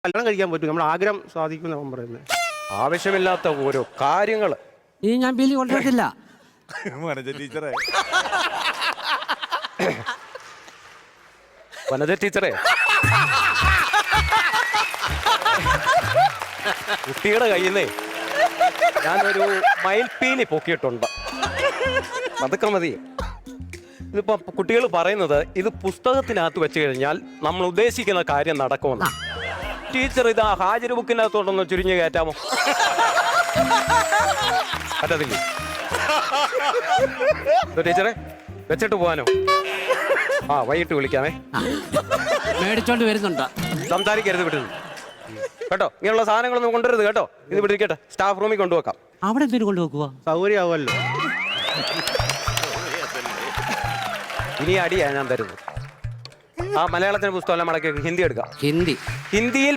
കല്യാണം കഴിക്കാൻ പറ്റും, നമ്മുടെ ആഗ്രഹം സാധിക്കുന്ന പറയുന്നത്. ആവശ്യമില്ലാത്ത ഓരോ കാര്യങ്ങൾ. ഈ ഞാൻ ബില്ല് കൊണ്ടുവരത്തില്ല. വനജ ടീച്ചറെ, വനജ ടീച്ചറെ, കുട്ടിയുടെ കയ്യിൽ നിന്നേ ഞാനൊരു മയിൽപ്പീലി പൊക്കിയിട്ടുണ്ട്. അതൊക്കെ മതി. ഇതിപ്പോ കുട്ടികൾ പറയുന്നത് ഇത് പുസ്തകത്തിനകത്ത് വെച്ച് കഴിഞ്ഞാൽ നമ്മൾ ഉദ്ദേശിക്കുന്ന കാര്യം നടക്കുമെന്ന്. ടീച്ചർ ഇത് ഹാജർ ബുക്കിനകത്തോട്ടൊന്ന് ചുരുങ്ങി കയറ്റാമോ? പറ്റത്തില്ലേ ടീച്ചറെ? വെച്ചിട്ട് പോവാനോ? ആ, വൈകിട്ട് വിളിക്കാമേ. മേടിച്ചോണ്ട് വരുന്നുണ്ട്. സംസാരിക്കരുത് വിടുന്നു കേട്ടോ. ഇങ്ങനെയുള്ള സാധനങ്ങളൊന്നും കൊണ്ടുവരുത് കേട്ടോ. ഇത് പിടിക്കട്ടെ, സ്റ്റാഫ് റൂമിൽ കൊണ്ടുവെക്കാം. അവിടെ എന്തിനു കൊണ്ടുവെക്കുക? സൗകര്യമാവുമല്ലോ. ഇനി അടിയാ ഞാൻ തരുന്നത്. ആ മലയാളത്തിന് പുസ്തകം മടക്കി ഹിന്ദി എടുക്കാം. ഹിന്ദി. ഹിന്ദിയിൽ